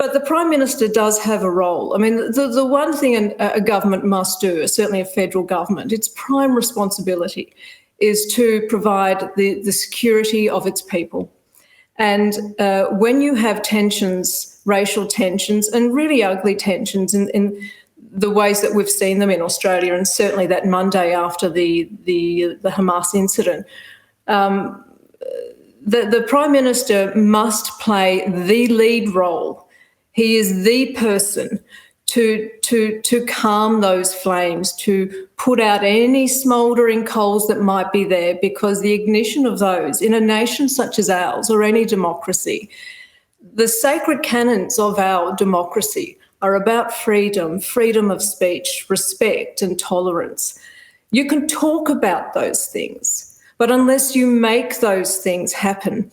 But the Prime Minister does have a role. I mean, the one thing a government must do, certainly a federal government, its prime responsibility is to provide the security of its people. And when you have tensions, racial tensions, and really ugly tensions in the ways that we've seen them in Australia, and certainly that Monday after the Hamas incident, the Prime Minister must play the lead role. He is the person to calm those flames, to put out any smouldering coals that might be there, because the ignition of those in a nation such as ours, or any democracy, the sacred canons of our democracy are about freedom, freedom of speech, respect and tolerance. You can talk about those things, but unless you make those things happen,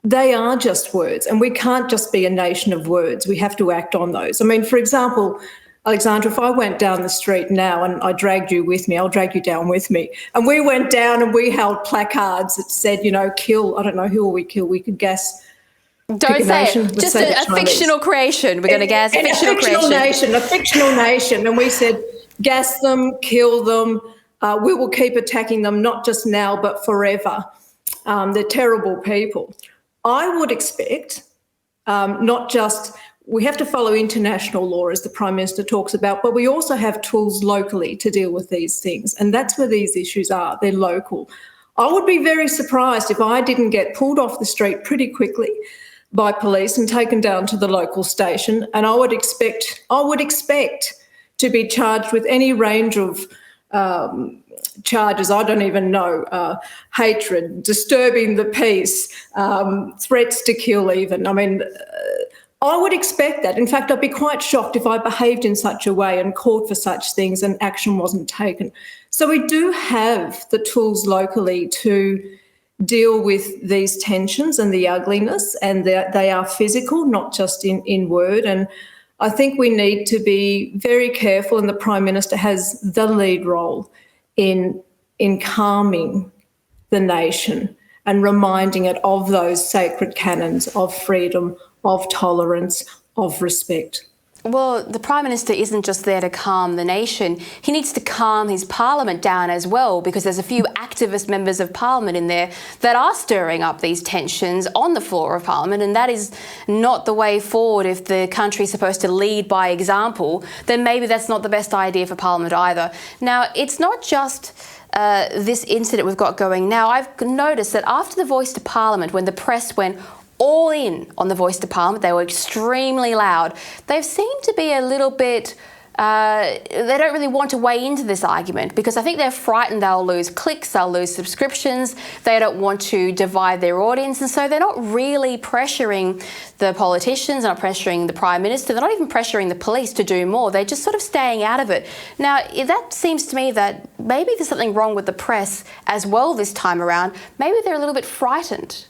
they are just words, and we can't just be a nation of words. We have to act on those. I mean, for example, Alexandra, if I went down the street now and I dragged you with me, I'll drag you down with me, and we went down and we held placards that said, kill, I don't know, who will we kill? We could gas. Don't say it. Just a fictional creation. We're going to gas a fictional creation. A fictional nation. And we said, gas them, kill them. We will keep attacking them, not just now, but forever. They're terrible people. I would expect we have to follow international law, as the Prime Minister talks about, but we also have tools locally to deal with these things. And that's where these issues are. They're local. I would be very surprised if I didn't get pulled off the street pretty quickly by police and taken down to the local station. And I would expect to be charged with any range of charges, I don't even know, hatred, disturbing the peace, threats to kill even. I mean, I would expect that. In fact, I'd be quite shocked if I behaved in such a way and called for such things and action wasn't taken. So we do have the tools locally to deal with these tensions and the ugliness, and they are physical, not just in word. And I think we need to be very careful, and the Prime Minister has the lead role in calming the nation and reminding it of those sacred canons of freedom, of tolerance, of respect. Well, the Prime Minister isn't just there to calm the nation. He needs to calm his Parliament down as well, because there's a few activist members of Parliament in there that are stirring up these tensions on the floor of Parliament, and that is not the way forward. If the country is supposed to lead by example, then maybe that's not the best idea for Parliament either. Now, it's not just this incident we've got going now. I've noticed that after the Voice to Parliament, when the press went all in on the Voice to Parliament, they were extremely loud. They've seemed to be a little bit, they don't really want to weigh into this argument, because I think they're frightened they'll lose clicks, they'll lose subscriptions, they don't want to divide their audience, and so they're not really pressuring the politicians, not pressuring the Prime Minister, they're not even pressuring the police to do more. They're just sort of staying out of it. Now, that seems to me that maybe there's something wrong with the press as well this time around. Maybe they're a little bit frightened.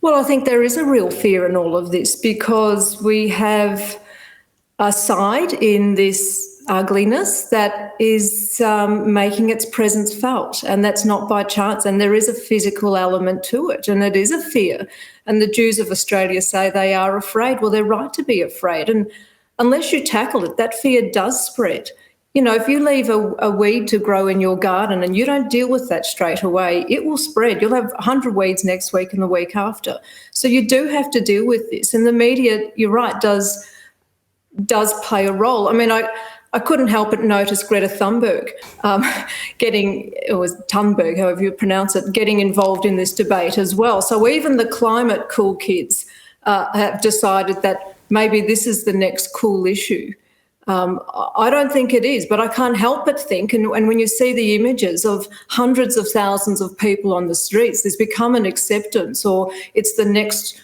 Well, I think there is a real fear in all of this, because we have a side in this ugliness that is making its presence felt, and that's not by chance. And there is a physical element to it, and it is a fear. And the Jews of Australia say they are afraid. Well, they're right to be afraid. And unless you tackle it, that fear does spread. If you leave a weed to grow in your garden and you don't deal with that straight away, it will spread. You'll have 100 weeds next week and the week after. So you do have to deal with this. And the media, you're right, does play a role. I mean, I couldn't help but notice Greta Thunberg Thunberg, however you pronounce it, getting involved in this debate as well. So even the climate cool kids have decided that maybe this is the next cool issue. I don't think it is, but I can't help but think, and when you see the images of hundreds of thousands of people on the streets, there's become an acceptance, or it's the next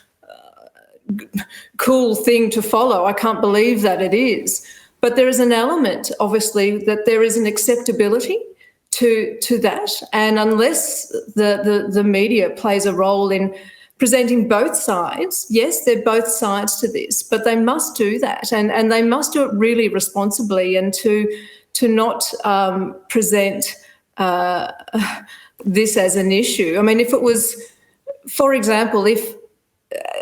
cool thing to follow. I can't believe that it is. But there is an element, obviously, that there is an acceptability to that. And unless the media plays a role in presenting both sides, yes, they're both sides to this, but they must do that, and they must do it really responsibly, and to not present this as an issue. I mean, if it was, for example, if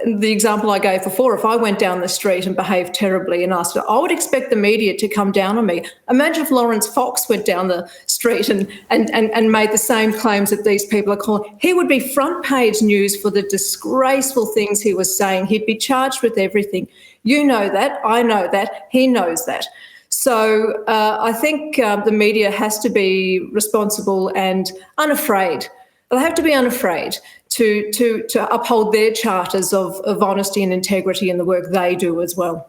the example I gave before, if I went down the street and behaved terribly and asked, I would expect the media to come down on me. Imagine if Lawrence Fox went down the street and made the same claims that these people are calling. He would be front page news for the disgraceful things he was saying. He'd be charged with everything. You know that, I know that, he knows that. So I think the media has to be responsible and unafraid. They'll have to be unafraid to uphold their charters of honesty and integrity in the work they do as well.